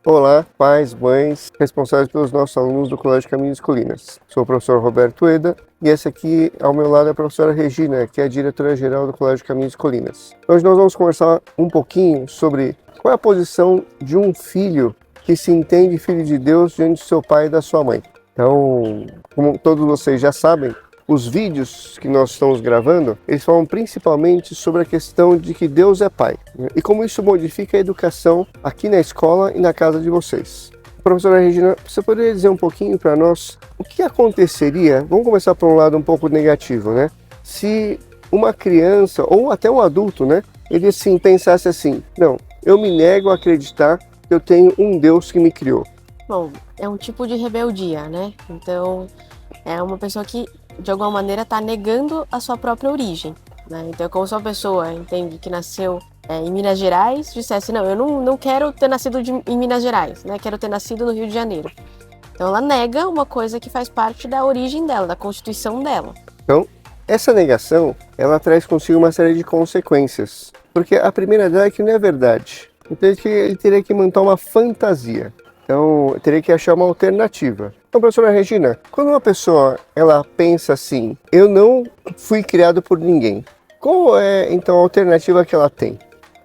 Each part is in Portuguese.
Olá, pais, mães, responsáveis pelos nossos alunos do Colégio Caminhos Colinas. Sou o professor Roberto Eda e essa aqui ao meu lado é a professora Regina, que é a diretora-geral do Colégio Caminhos Colinas. Hoje nós vamos conversar um pouquinho sobre qual é a posição de um filho que se entende filho de Deus diante do seu pai e da sua mãe. Então, como todos vocês já sabem, os vídeos que nós estamos gravando, eles falam principalmente sobre a questão de que Deus é Pai, né? E como isso modifica a educação aqui na escola e na casa de vocês. Professora Regina, você poderia dizer um pouquinho para nós o que aconteceria, vamos começar por um lado um pouco negativo, né? Se uma criança ou até um adulto, né, ele assim pensasse assim, não, eu me nego a acreditar que eu tenho um Deus que me criou. Bom, é um tipo de rebeldia, né? Então, é uma pessoa que, de alguma maneira, está negando a sua própria origem, né? Então, é como se uma pessoa entende que nasceu em Minas Gerais, dissesse, não, eu não quero ter nascido em Minas Gerais, né? Quero ter nascido no Rio de Janeiro. Então, ela nega uma coisa que faz parte da origem dela, da constituição dela. Então, essa negação, ela traz consigo uma série de consequências. Porque a primeira dela é que não é verdade. Então, ele teria que montar uma fantasia. Então, teria que achar uma alternativa. Então, professora Regina, quando uma pessoa ela pensa assim, eu não fui criado por ninguém, qual é, então, a alternativa que ela tem?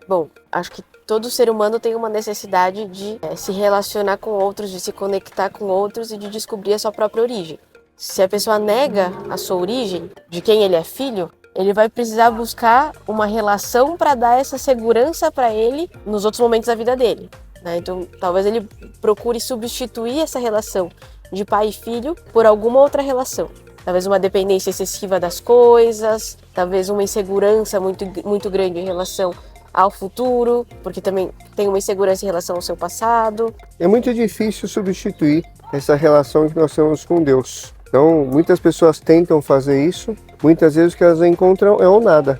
Bom, acho que todo ser humano tem uma necessidade de se relacionar com outros, de se conectar com outros e de descobrir a sua própria origem. Se a pessoa nega a sua origem, de quem ele é filho, ele vai precisar buscar uma relação para dar essa segurança para ele nos outros momentos da vida dele, né? Então, talvez ele procure substituir essa relação de pai e filho por alguma outra relação. Talvez uma dependência excessiva das coisas, talvez uma insegurança muito grande em relação ao futuro, porque também tem uma insegurança em relação ao seu passado. É muito difícil substituir essa relação que nós temos com Deus. Então, muitas pessoas tentam fazer isso, muitas vezes o que elas encontram é o nada.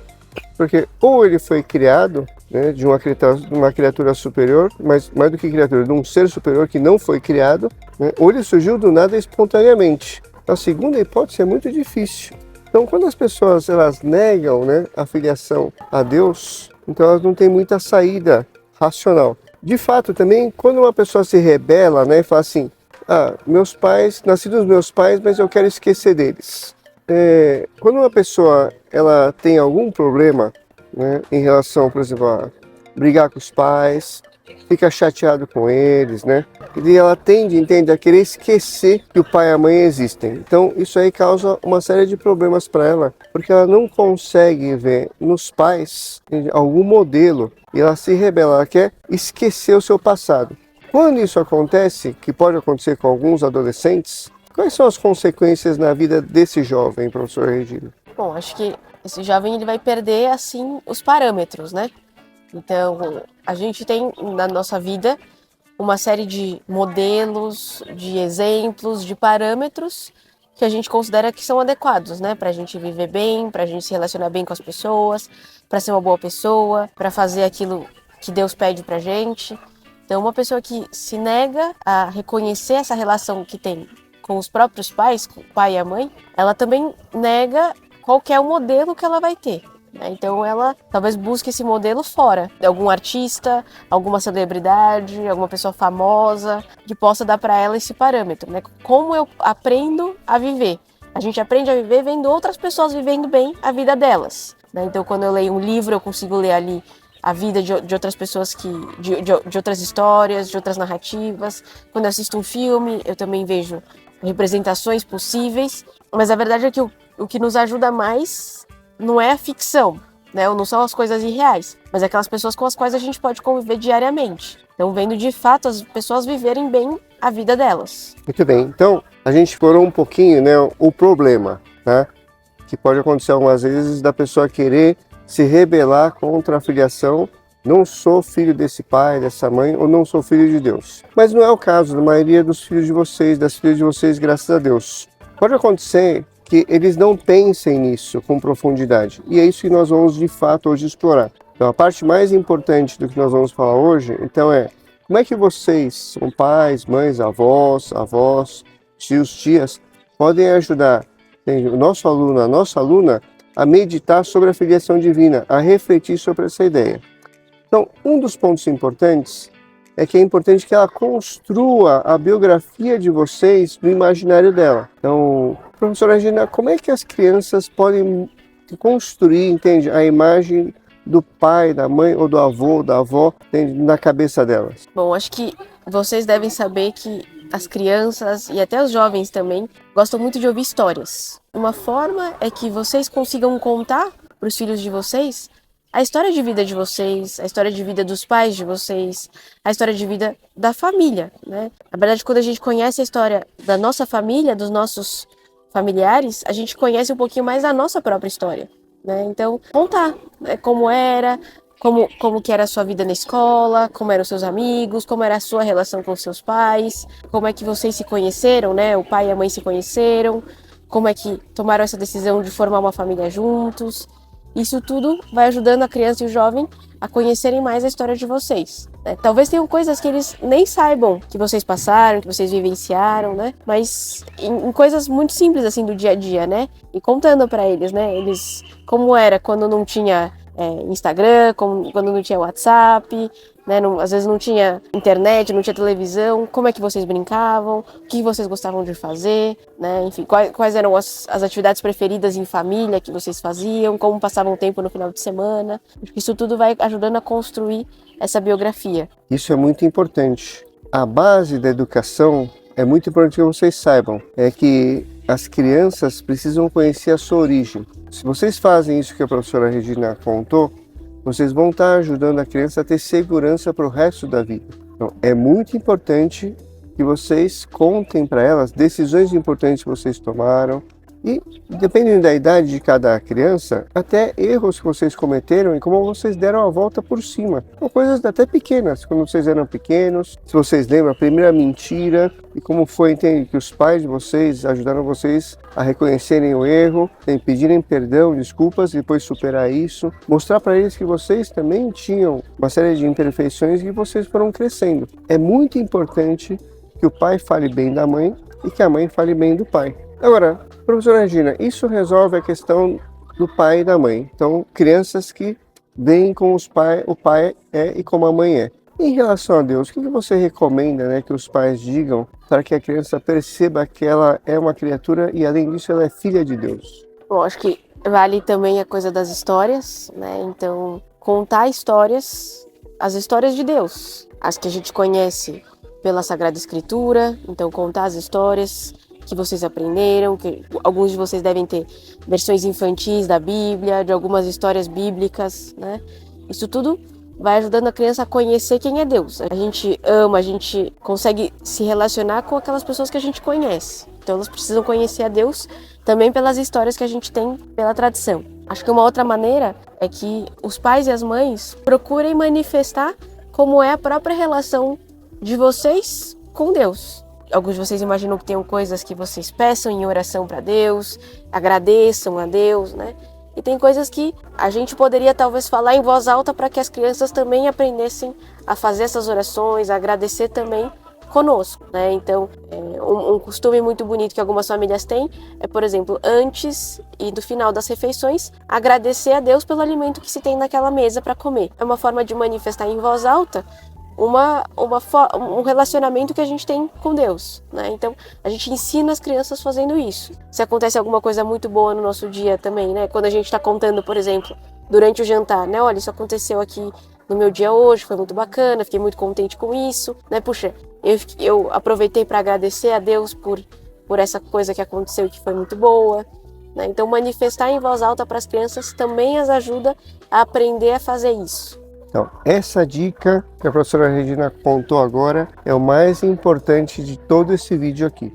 Porque ou ele foi criado, né, de uma criatura superior, mas mais do que criatura, de um ser superior que não foi criado, né, ou ele surgiu do nada espontaneamente. A segunda hipótese é muito difícil. Então, quando as pessoas elas negam, né, a filiação a Deus, então elas não têm muita saída racional. De fato, também, quando uma pessoa se rebela, né, e fala assim, meus pais, nasci dos meus pais, mas eu quero esquecer deles. Quando uma pessoa ela tem algum problema, né, em relação, por exemplo, a brigar com os pais, fica chateado com eles, né? E ela entende, a querer esquecer que o pai e a mãe existem. Então, isso aí causa uma série de problemas para ela, porque ela não consegue ver nos pais algum modelo e ela se rebela, ela quer esquecer o seu passado. Quando isso acontece, que pode acontecer com alguns adolescentes, quais são as consequências na vida desse jovem, professor Regina? Bom, acho que esse jovem ele vai perder, assim, os parâmetros, né? Então, a gente tem na nossa vida uma série de modelos, de exemplos, de parâmetros que a gente considera que são adequados, né? Para a gente viver bem, para a gente se relacionar bem com as pessoas, para ser uma boa pessoa, para fazer aquilo que Deus pede para a gente. Então, uma pessoa que se nega a reconhecer essa relação que tem com os próprios pais, com o pai e a mãe, ela também nega qual que é o modelo que ela vai ter. Então ela talvez busque esse modelo fora de algum artista, alguma celebridade, alguma pessoa famosa que possa dar para ela esse parâmetro, né? Como eu aprendo a viver? A gente aprende a viver vendo outras pessoas vivendo bem a vida delas, né? Então quando eu leio um livro eu consigo ler ali a vida de outras pessoas de outras histórias, de outras narrativas. Quando eu assisto um filme eu também vejo representações possíveis, mas a verdade é que o que nos ajuda mais não é a ficção, né? Ou não são as coisas irreais, mas é aquelas pessoas com as quais a gente pode conviver diariamente. Então, vendo de fato as pessoas viverem bem a vida delas. Muito bem, então a gente explorou um pouquinho, né, o problema, né, que pode acontecer algumas vezes da pessoa querer se rebelar contra a filiação. Não sou filho desse pai, dessa mãe, ou não sou filho de Deus. Mas não é o caso da maioria dos filhos de vocês, das filhas de vocês, graças a Deus. Pode acontecer que eles não pensem nisso com profundidade. E é isso que nós vamos, de fato, hoje explorar. Então, a parte mais importante do que nós vamos falar hoje, então como é que vocês, são pais, mães, avós, tios, tias, podem ajudar o nosso aluno, a nossa aluna, a meditar sobre a filiação divina, a refletir sobre essa ideia. Então, um dos pontos importantes é que é importante que ela construa a biografia de vocês no imaginário dela. Então, professora Regina, como é que as crianças podem construir, entende, a imagem do pai, da mãe ou do avô, da avó, entende, na cabeça delas? Bom, acho que vocês devem saber que as crianças e até os jovens também gostam muito de ouvir histórias. Uma forma é que vocês consigam contar para os filhos de vocês a história de vida de vocês, a história de vida dos pais de vocês, a história de vida da família, né? Na verdade, quando a gente conhece a história da nossa família, dos nossos familiares, a gente conhece um pouquinho mais da nossa própria história, né? Então, contar, né, como era, como que era a sua vida na escola, como eram os seus amigos, como era a sua relação com os seus pais, como é que vocês se conheceram, né? O pai e a mãe se conheceram, como é que tomaram essa decisão de formar uma família juntos. Isso tudo vai ajudando a criança e o jovem a conhecerem mais a história de vocês, né? Talvez tenham coisas que eles nem saibam que vocês passaram, que vocês vivenciaram, né? Mas em coisas muito simples assim do dia a dia, né? E contando para eles, né? Eles como era quando não tinha Instagram, quando não tinha WhatsApp, né? Às vezes não tinha internet, não tinha televisão, como é que vocês brincavam, o que vocês gostavam de fazer, né? Enfim, quais eram as atividades preferidas em família que vocês faziam, como passavam o tempo no final de semana. Isso tudo vai ajudando a construir essa biografia. Isso é muito importante. A base da educação é muito importante que vocês saibam, é que as crianças precisam conhecer a sua origem. Se vocês fazem isso que a professora Regina contou, vocês vão estar ajudando a criança a ter segurança para o resto da vida. Então, é muito importante que vocês contem para elas decisões importantes que vocês tomaram e, dependendo da idade de cada criança, até erros que vocês cometeram e como vocês deram a volta por cima. São coisas até pequenas, quando vocês eram pequenos, se vocês lembram, a primeira mentira e como foi, entende, que os pais de vocês ajudaram vocês a reconhecerem o erro, pedirem perdão, desculpas e depois superar isso. Mostrar para eles que vocês também tinham uma série de imperfeições e vocês foram crescendo. É muito importante que o pai fale bem da mãe e que a mãe fale bem do pai. Agora, professora Regina, isso resolve a questão do pai e da mãe. Então, crianças que veem como o pai é e como a mãe é. Em relação a Deus, o que você recomenda, né, que os pais digam para que a criança perceba que ela é uma criatura e, além disso, ela é filha de Deus? Bom, acho que vale também a coisa das histórias, né? Então, contar histórias, as histórias de Deus, as que a gente conhece pela Sagrada Escritura. Então, contar as histórias que vocês aprenderam, que alguns de vocês devem ter versões infantis da Bíblia, de algumas histórias bíblicas, né? Isso tudo vai ajudando a criança a conhecer quem é Deus. A gente ama, a gente consegue se relacionar com aquelas pessoas que a gente conhece. Então elas precisam conhecer a Deus também pelas histórias que a gente tem pela tradição. Acho que uma outra maneira é que os pais e as mães procurem manifestar como é a própria relação de vocês com Deus. Alguns de vocês imaginam que tenham coisas que vocês peçam em oração para Deus, agradeçam a Deus, né? E tem coisas que a gente poderia talvez falar em voz alta para que as crianças também aprendessem a fazer essas orações, a agradecer também conosco, né? Então, um costume muito bonito que algumas famílias têm é, por exemplo, antes e no final das refeições, agradecer a Deus pelo alimento que se tem naquela mesa para comer. É uma forma de manifestar em voz alta um relacionamento que a gente tem com Deus, né? Então, a gente ensina as crianças fazendo isso. Se acontece alguma coisa muito boa no nosso dia também, né? Quando a gente está contando, por exemplo, durante o jantar, né? Olha, isso aconteceu aqui no meu dia hoje, foi muito bacana, fiquei muito contente com isso, né? Puxa, eu aproveitei para agradecer a Deus por essa coisa que aconteceu que foi muito boa, né? Então, manifestar em voz alta para as crianças também as ajuda a aprender a fazer isso. Então, essa dica que a professora Regina contou agora é o mais importante de todo esse vídeo aqui.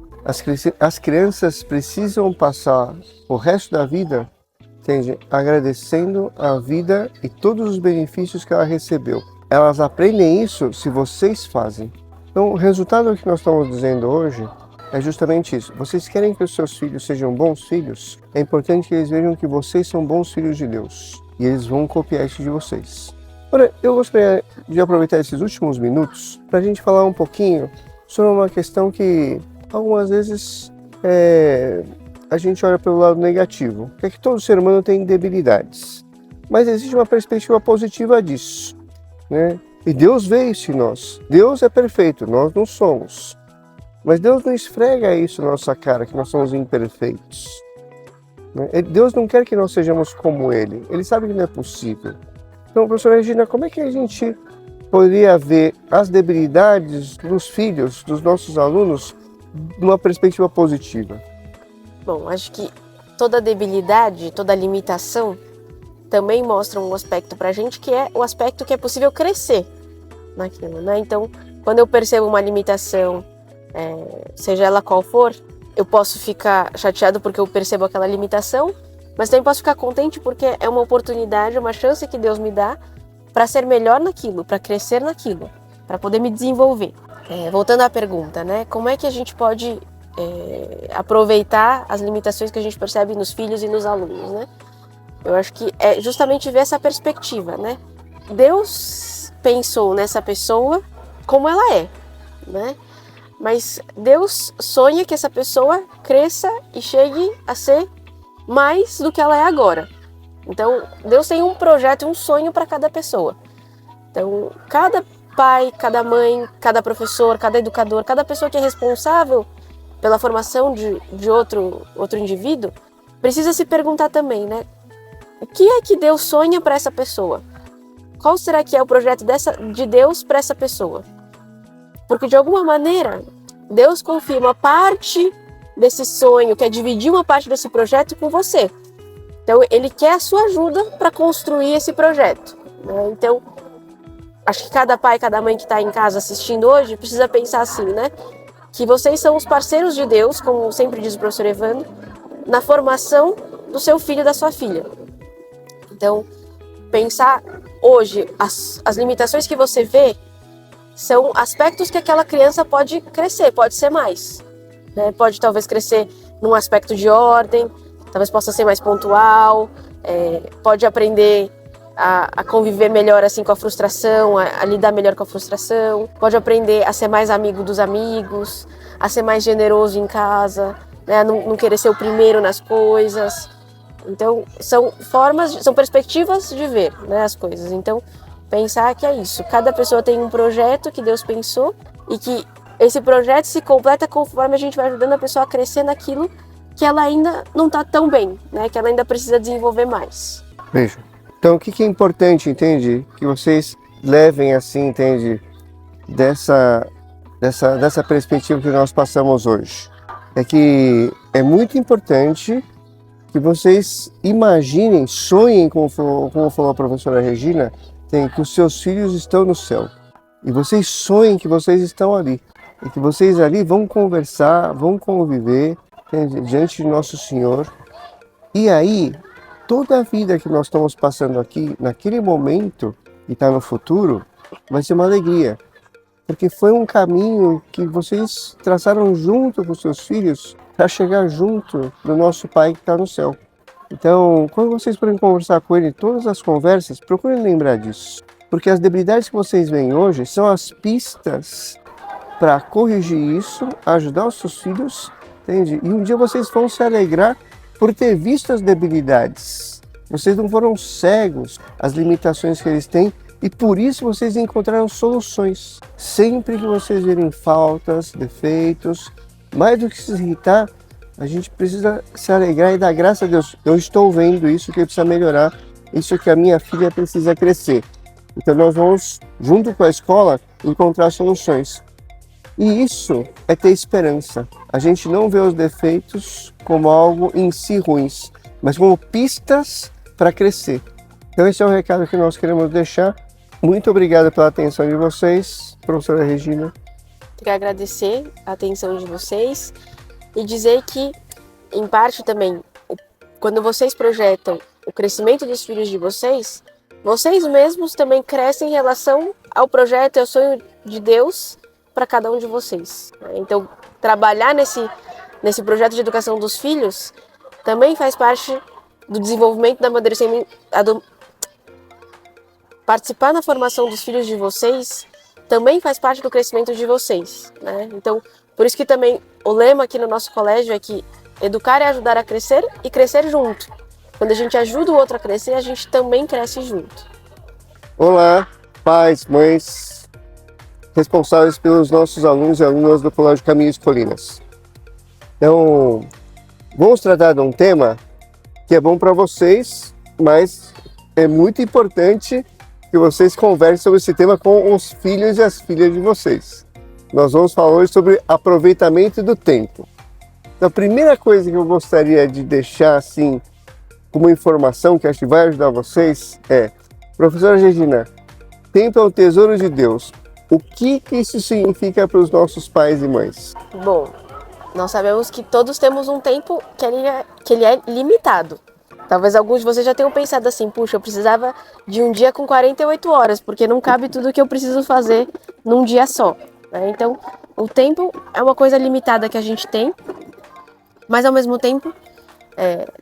As crianças precisam passar o resto da vida, entende, agradecendo a vida e todos os benefícios que ela recebeu. Elas aprendem isso se vocês fazem. Então, o resultado que nós estamos dizendo hoje é justamente isso. Vocês querem que os seus filhos sejam bons filhos? É importante que eles vejam que vocês são bons filhos de Deus. E eles vão copiar isso de vocês. Ora, eu gostaria de aproveitar esses últimos minutos para a gente falar um pouquinho sobre uma questão que algumas vezes a gente olha pelo lado negativo, que é que todo ser humano tem debilidades. Mas existe uma perspectiva positiva disso, né? E Deus vê isso em nós. Deus é perfeito, nós não somos. Mas Deus não esfrega isso na nossa cara, que nós somos imperfeitos. Deus não quer que nós sejamos como Ele. Ele sabe que não é possível. Então, professora Regina, como é que a gente poderia ver as debilidades dos filhos, dos nossos alunos, numa perspectiva positiva? Bom, acho que toda debilidade, toda limitação também mostra um aspecto pra gente que é o aspecto que é possível crescer naquilo, né? Então, quando eu percebo uma limitação, seja ela qual for, eu posso ficar chateado porque eu percebo aquela limitação, mas também posso ficar contente porque é uma oportunidade, uma chance que Deus me dá para ser melhor naquilo, para crescer naquilo, para poder me desenvolver. Voltando à pergunta, né? Como é que a gente pode aproveitar as limitações que a gente percebe nos filhos e nos alunos, né? Eu acho que é justamente ver essa perspectiva, né? Deus pensou nessa pessoa como ela é, né? Mas Deus sonha que essa pessoa cresça e chegue a ser mais do que ela é agora. Então, Deus tem um projeto, um sonho para cada pessoa. Então, cada pai, cada mãe, cada professor, cada educador, cada pessoa que é responsável pela formação de outro indivíduo, precisa se perguntar também, né? O que é que Deus sonha para essa pessoa? Qual será que é o projeto de Deus para essa pessoa? Porque, de alguma maneira, Deus confia uma parte desse sonho, quer dividir uma parte desse projeto com você. Então, Ele quer a sua ajuda para construir esse projeto, né? Então, acho que cada pai, cada mãe que está em casa assistindo hoje precisa pensar assim, né? Que vocês são os parceiros de Deus, como sempre diz o professor Evandro, na formação do seu filho e da sua filha. Então, pensar hoje, as limitações que você vê são aspectos que aquela criança pode crescer, pode ser mais, né? Pode talvez crescer num aspecto de ordem, talvez possa ser mais pontual, pode aprender a conviver melhor assim com a frustração, a lidar melhor com a frustração, pode aprender a ser mais amigo dos amigos, a ser mais generoso em casa, né? A não querer ser o primeiro nas coisas. Então, são perspectivas de ver, né, as coisas. Então, pensar que é isso. Cada pessoa tem um projeto que Deus pensou e que esse projeto se completa conforme a gente vai ajudando a pessoa a crescer naquilo que ela ainda não está tão bem, né? Que ela ainda precisa desenvolver mais. Veja. Então, o que é importante, entende? Que vocês levem assim, entende? Dessa perspectiva que nós passamos hoje. É que é muito importante que vocês imaginem, sonhem, como falou a professora Regina, que os seus filhos estão no céu. E vocês sonhem que vocês estão ali. E que vocês ali vão conversar, vão conviver, entende? Diante de Nosso Senhor. E aí, toda a vida que nós estamos passando aqui, naquele momento, e está no futuro, vai ser uma alegria. Porque foi um caminho que vocês traçaram junto com os seus filhos para chegar junto do nosso Pai que está no céu. Então, quando vocês forem conversar com Ele, todas as conversas, procurem lembrar disso. Porque as debilidades que vocês veem hoje são as pistas para corrigir isso, ajudar os seus filhos, entende? E um dia vocês vão se alegrar por ter visto as debilidades. Vocês não foram cegos às limitações que eles têm e por isso vocês encontraram soluções. Sempre que vocês verem faltas, defeitos, mais do que se irritar, a gente precisa se alegrar e dar graças a Deus. Eu estou vendo isso que precisa melhorar, isso que a minha filha precisa crescer. Então nós vamos, junto com a escola, encontrar soluções. E isso é ter esperança. A gente não vê os defeitos como algo em si ruins, mas como pistas para crescer. Então esse é o recado que nós queremos deixar. Muito obrigado pela atenção de vocês, professora Regina. Quero agradecer a atenção de vocês e dizer que, em parte também, quando vocês projetam o crescimento dos filhos de vocês, vocês mesmos também crescem em relação ao projeto e ao sonho de Deus para cada um de vocês. Então, trabalhar nesse projeto de educação dos filhos também faz parte do desenvolvimento do amadurecimento. Participar na formação dos filhos de vocês também faz parte do crescimento de vocês, né? Então, por isso que também o lema aqui no nosso colégio é que educar é ajudar a crescer e crescer junto. Quando a gente ajuda o outro a crescer, a gente também cresce junto. Olá, pais, mães, responsáveis pelos nossos alunos e alunas do Colégio Caminhos Colinas. Então, vamos tratar de um tema que é bom para vocês, mas é muito importante que vocês conversem sobre esse tema com os filhos e as filhas de vocês. Nós vamos falar hoje sobre aproveitamento do tempo. Então, a primeira coisa que eu gostaria de deixar assim como informação que acho que vai ajudar vocês é: professora Regina, tempo é o tesouro de Deus. O que isso significa para os nossos pais e mães? Bom, nós sabemos que todos temos um tempo que ele é limitado. Talvez alguns de vocês já tenham pensado assim: puxa, eu precisava de um dia com 48 horas, porque não cabe tudo que eu preciso fazer num dia só. Então, o tempo é uma coisa limitada que a gente tem, mas ao mesmo tempo,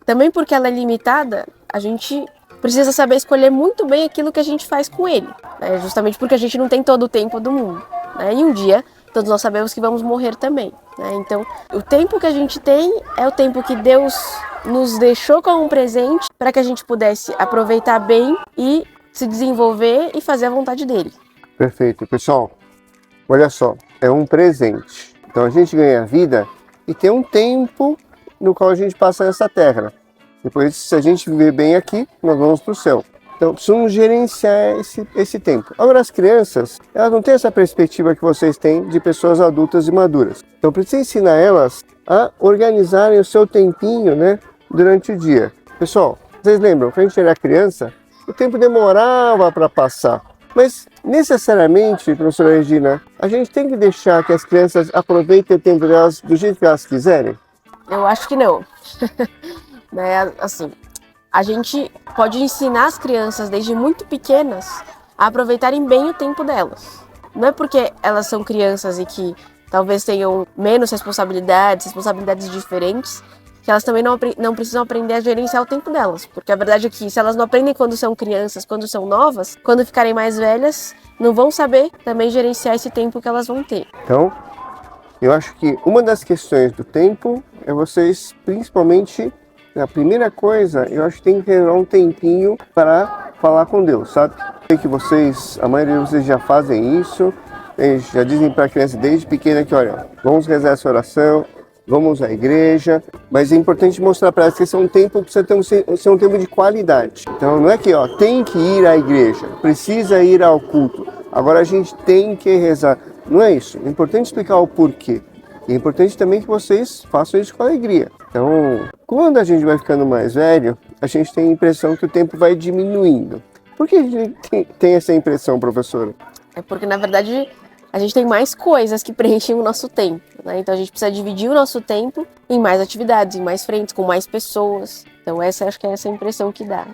também porque ela é limitada, a gente precisa saber escolher muito bem aquilo que a gente faz com ele, justamente porque a gente não tem todo o tempo do mundo. E um dia, todos nós sabemos que vamos morrer também. Então, o tempo que a gente tem é o tempo que Deus nos deixou como um presente para que a gente pudesse aproveitar bem e se desenvolver e fazer a vontade dele. Perfeito. Pessoal, olha só, é um presente. Então a gente ganha vida e tem um tempo no qual a gente passa nessa terra. Depois, se a gente viver bem aqui, nós vamos para o céu. Então, precisamos gerenciar esse tempo. Agora, as crianças, elas não têm essa perspectiva que vocês têm de pessoas adultas e maduras. Então, precisa ensinar elas a organizarem o seu tempinho, durante o dia. Pessoal, vocês lembram, quando a gente era criança, o tempo demorava para passar. Mas, necessariamente, professora Regina, a gente tem que deixar que as crianças aproveitem o tempo delas do jeito que elas quiserem? Eu acho que não. Assim, a gente pode ensinar as crianças desde muito pequenas a aproveitarem bem o tempo delas. Não é porque elas são crianças e que talvez tenham menos responsabilidades diferentes, que elas também não precisam aprender a gerenciar o tempo delas. Porque a verdade é que se elas não aprendem quando são crianças, quando são novas, quando ficarem mais velhas, não vão saber também gerenciar esse tempo que elas vão ter. Então, eu acho que uma das questões do tempo é vocês, principalmente, a primeira coisa, eu acho que tem que ter um tempinho para falar com Deus, sabe? Sei que a maioria de vocês já fazem isso, já dizem para a criança desde pequena que, olha, vamos rezar essa oração, vamos à igreja, mas é importante mostrar para elas que esse é um tempo que precisa ser um tempo de qualidade. Então não é que tem que ir à igreja, precisa ir ao culto, agora a gente tem que rezar. Não é isso. É importante explicar o porquê. É importante também que vocês façam isso com alegria. Então, quando a gente vai ficando mais velho, a gente tem a impressão que o tempo vai diminuindo. Por que a gente tem essa impressão, professora? É porque, na verdade, a gente tem mais coisas que preenchem o nosso tempo. Então, a gente precisa dividir o nosso tempo em mais atividades, em mais frentes, com mais pessoas. Então, acho que é essa impressão que dá.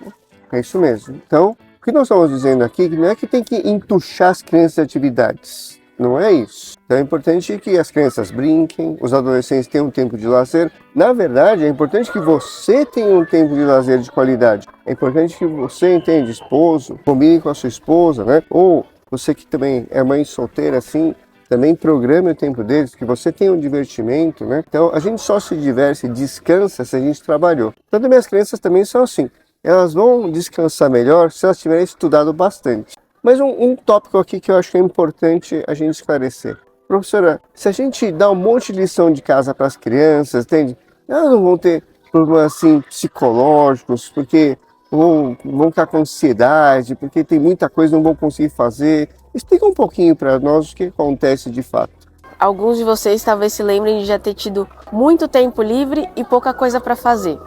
É isso mesmo. Então, o que nós estamos dizendo aqui não é que tem que entuchar as crianças de atividades. Não é isso. Então é importante que as crianças brinquem, os adolescentes tenham um tempo de lazer. Na verdade, é importante que você tenha um tempo de lazer de qualidade. É importante que você, entende, esposo, combine com a sua esposa, Ou você que também é mãe solteira, assim, também programe o tempo deles, que você tenha um divertimento, Então a gente só se diverte e descansa se a gente trabalhou. Então também as crianças também são assim. Elas vão descansar melhor se elas tiverem estudado bastante. Mas um tópico aqui que eu acho que é importante a gente esclarecer. Professora, se a gente dá um monte de lição de casa para as crianças, entende? Elas não vão ter problemas assim, psicológicos, porque vão ficar com ansiedade, porque tem muita coisa que não vão conseguir fazer. Explica um pouquinho para nós o que acontece de fato. Alguns de vocês talvez se lembrem de já ter tido muito tempo livre e pouca coisa para fazer.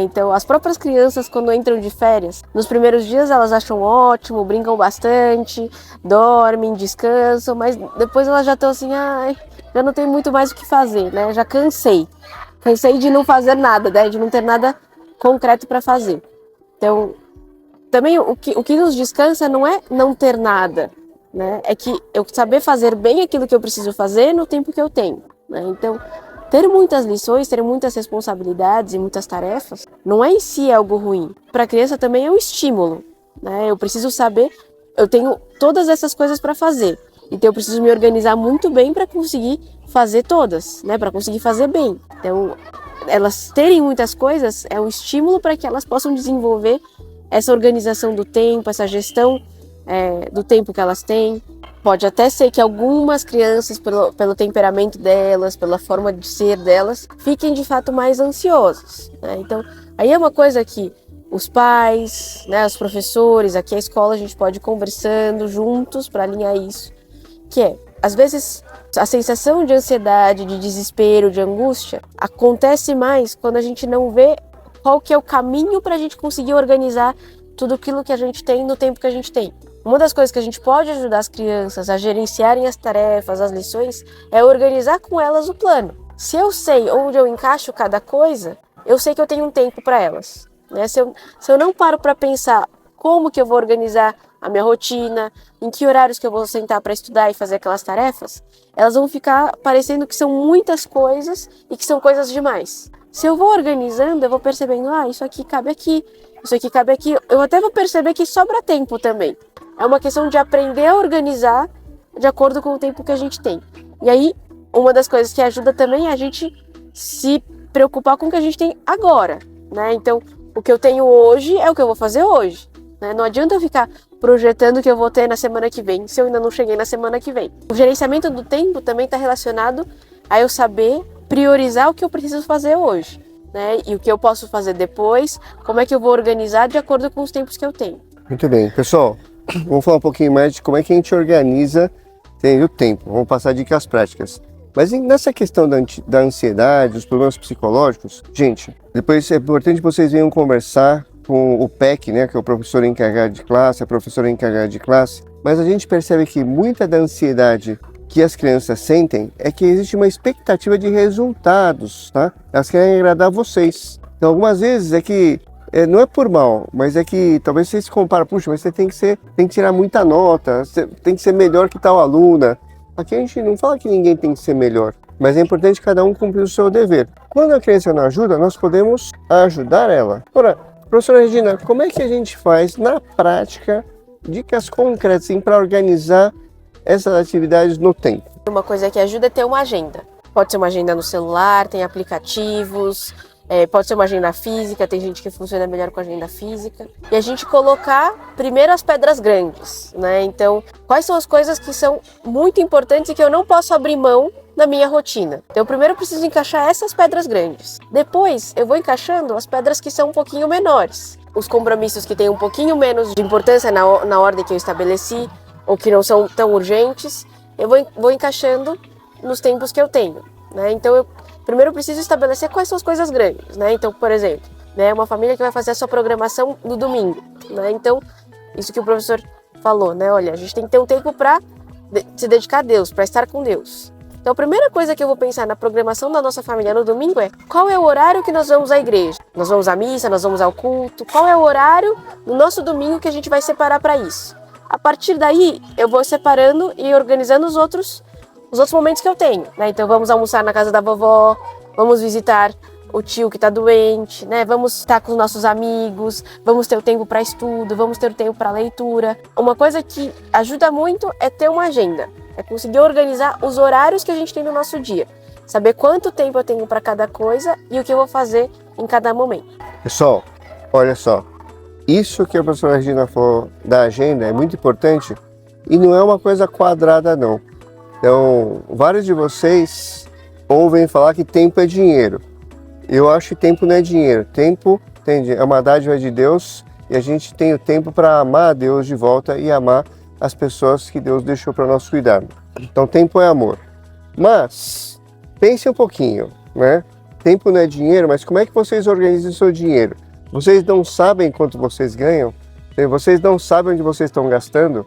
Então, as próprias crianças, quando entram de férias, nos primeiros dias elas acham ótimo, brincam bastante, dormem, descansam, mas depois elas já estão assim, já não tem muito mais o que fazer, já cansei de não fazer nada, de não ter nada concreto para fazer. Então, também o que nos descansa não é não ter nada, é que eu saber fazer bem aquilo que eu preciso fazer no tempo que eu tenho, Então, ter muitas lições, ter muitas responsabilidades e muitas tarefas, não é em si algo ruim. Para a criança também é um estímulo. Eu preciso saber, eu tenho todas essas coisas para fazer. Então eu preciso me organizar muito bem para conseguir fazer todas, para conseguir fazer bem. Então, elas terem muitas coisas é um estímulo para que elas possam desenvolver essa organização do tempo, essa gestão do tempo que elas têm. Pode até ser que algumas crianças, pelo temperamento delas, pela forma de ser delas, fiquem de fato mais ansiosas, né? Então, aí é uma coisa que os pais, né, os professores, aqui a escola, a gente pode ir conversando juntos para alinhar isso, que é, às vezes, a sensação de ansiedade, de desespero, de angústia, acontece mais quando a gente não vê qual que é o caminho para a gente conseguir organizar tudo aquilo que a gente tem no tempo que a gente tem. Uma das coisas que a gente pode ajudar as crianças a gerenciarem as tarefas, as lições, é organizar com elas o plano. Se eu sei onde eu encaixo cada coisa, eu sei que eu tenho um tempo para elas, né? Se eu não paro para pensar como que eu vou organizar a minha rotina, em que horários que eu vou sentar para estudar e fazer aquelas tarefas, elas vão ficar parecendo que são muitas coisas e que são coisas demais. Se eu vou organizando, eu vou percebendo, isso aqui cabe aqui, isso aqui cabe aqui. Eu até vou perceber que sobra tempo também. É uma questão de aprender a organizar de acordo com o tempo que a gente tem. E aí, uma das coisas que ajuda também é a gente se preocupar com o que a gente tem agora, né? Então, o que eu tenho hoje é o que eu vou fazer hoje, né? Não adianta eu ficar projetando o que eu vou ter na semana que vem, se eu ainda não cheguei na semana que vem. O gerenciamento do tempo também está relacionado a eu saber priorizar o que eu preciso fazer hoje, né? E o que eu posso fazer depois, como é que eu vou organizar de acordo com os tempos que eu tenho. Muito bem, pessoal, vamos falar um pouquinho mais de como é que a gente organiza o tempo. Vamos passar dicas práticas. Mas nessa questão da ansiedade, dos problemas psicológicos, gente, depois é importante que vocês venham conversar com o PEC, né, que é o professor encarregado de classe, a professora encarregada de classe, mas a gente percebe que muita da ansiedade que as crianças sentem é que existe uma expectativa de resultados, tá? Elas querem agradar vocês. Então, algumas vezes é que não é por mal, mas é que talvez você se compara, puxa, mas você tem que tirar muita nota, você tem que ser melhor que tal aluna. Aqui a gente não fala que ninguém tem que ser melhor, mas é importante cada um cumprir o seu dever. Quando a criança não ajuda, nós podemos ajudar ela. Ora, professora Regina, como é que a gente faz na prática dicas concretas para organizar essas atividades no tempo? Uma coisa que ajuda é ter uma agenda. Pode ser uma agenda no celular, tem aplicativos, pode ser uma agenda física, tem gente que funciona melhor com agenda física. E a gente colocar primeiro as pedras grandes, né? Então, quais são as coisas que são muito importantes e que eu não posso abrir mão na minha rotina? Então, primeiro eu preciso encaixar essas pedras grandes. Depois, eu vou encaixando as pedras que são um pouquinho menores. Os compromissos que têm um pouquinho menos de importância na ordem que eu estabeleci, ou que não são tão urgentes, eu vou encaixando nos tempos que eu tenho, né? Então, eu primeiro preciso estabelecer quais são as coisas grandes, né? Então, por exemplo, né, uma família que vai fazer a sua programação no domingo, né? Então, isso que o professor falou, né? Olha, a gente tem que ter um tempo para se dedicar a Deus, para estar com Deus. Então, a primeira coisa que eu vou pensar na programação da nossa família no domingo é qual é o horário que nós vamos à igreja? Nós vamos à missa, nós vamos ao culto? Qual é o horário no nosso domingo que a gente vai separar para isso? A partir daí, eu vou separando e organizando os outros momentos que eu tenho, né? Então, vamos almoçar na casa da vovó, vamos visitar o tio que está doente, né? Vamos estar com os nossos amigos, vamos ter o tempo para estudo, vamos ter o tempo para leitura. Uma coisa que ajuda muito é ter uma agenda, é conseguir organizar os horários que a gente tem no nosso dia, saber quanto tempo eu tenho para cada coisa e o que eu vou fazer em cada momento. Pessoal, olha só, isso que a professora Regina falou da agenda é muito importante e não é uma coisa quadrada, não. Então, vários de vocês ouvem falar que tempo é dinheiro. Eu acho que tempo não é dinheiro. Tempo é uma dádiva de Deus e a gente tem o tempo para amar a Deus de volta e amar as pessoas que Deus deixou para nós cuidarmos. Então, tempo é amor. Mas, pense um pouquinho, né? Tempo não é dinheiro, mas como é que vocês organizam o seu dinheiro? Vocês não sabem quanto vocês ganham? Vocês não sabem onde vocês estão gastando?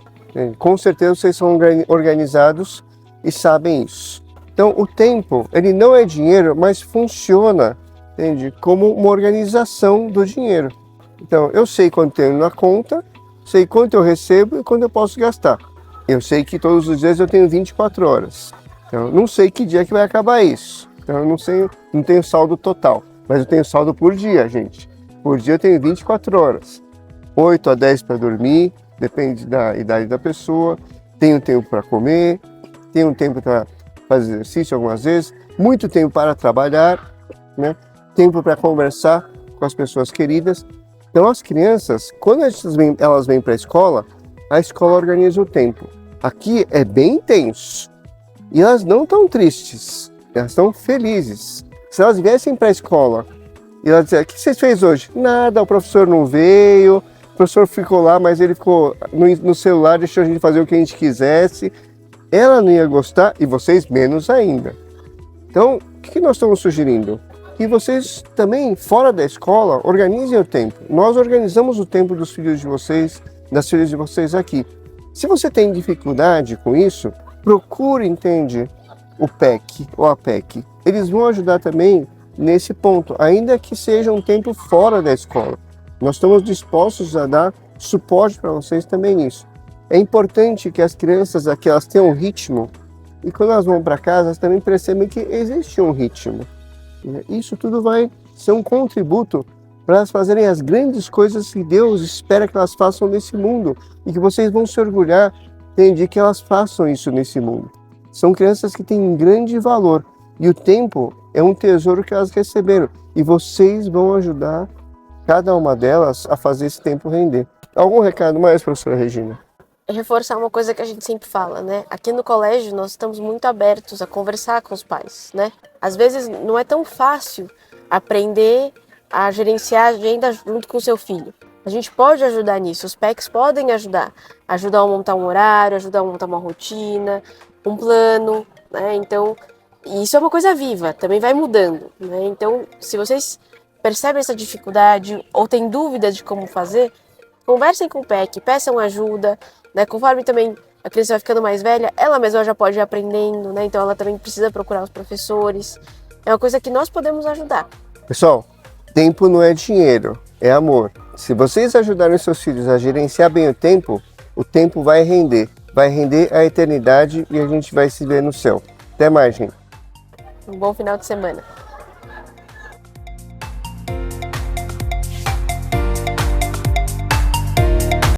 Com certeza vocês são organizados e sabem isso. Então, o tempo, ele não é dinheiro, mas funciona, entende? Como uma organização do dinheiro. Então, eu sei quanto tenho na conta, sei quanto eu recebo e quanto eu posso gastar. Eu sei que todos os dias eu tenho 24 horas. Então, não sei que dia que vai acabar isso. Então, eu não tenho saldo total, mas eu tenho saldo por dia, gente. Por dia eu tenho 24 horas. 8 a 10 para dormir, depende da idade da pessoa. Tenho tempo para comer, tenho tempo para fazer exercício algumas vezes, muito tempo para trabalhar, né? Tempo para conversar com as pessoas queridas. Então, as crianças, quando elas vêm para a escola, a escola organiza o tempo. Aqui é bem intenso. E elas não estão tristes, elas estão felizes. Se elas viessem para a escola e elas disserem, o que vocês fez hoje? Nada, o professor não veio, o professor ficou lá, mas ele ficou no celular, deixou a gente fazer o que a gente quisesse. Ela não ia gostar e vocês menos ainda. Então, o que nós estamos sugerindo? Que vocês também, fora da escola, organizem o tempo. Nós organizamos o tempo dos filhos de vocês, das filhas de vocês aqui. Se você tem dificuldade com isso, procure, entende, o PEC ou a PEC. Eles vão ajudar também nesse ponto, ainda que seja um tempo fora da escola. Nós estamos dispostos a dar suporte para vocês também nisso. É importante que as crianças aqui elas tenham um ritmo e quando elas vão para casa, elas também percebem que existe um ritmo. Isso tudo vai ser um contributo para elas fazerem as grandes coisas que Deus espera que elas façam nesse mundo e que vocês vão se orgulhar de que elas façam isso nesse mundo. São crianças que têm um grande valor e o tempo é um tesouro que elas receberam e vocês vão ajudar cada uma delas a fazer esse tempo render. Algum recado mais, professora Regina? Reforçar uma coisa que a gente sempre fala, né? Aqui no colégio nós estamos muito abertos a conversar com os pais, né? Às vezes não é tão fácil aprender a gerenciar a agenda junto com o seu filho. A gente pode ajudar nisso, os PECs podem ajudar a montar um horário, ajudar a montar uma rotina, um plano, né? Então, isso é uma coisa viva, também vai mudando, né? Então, se vocês percebem essa dificuldade ou têm dúvidas de como fazer, conversem com o PEC, peçam ajuda, né? Conforme também a criança vai ficando mais velha, ela mesma já pode ir aprendendo, né? Então ela também precisa procurar os professores. É uma coisa que nós podemos ajudar. Pessoal, tempo não é dinheiro, é amor. Se vocês ajudarem seus filhos a gerenciar bem o tempo vai render a eternidade e a gente vai se ver no céu. Até mais, gente. Um bom final de semana.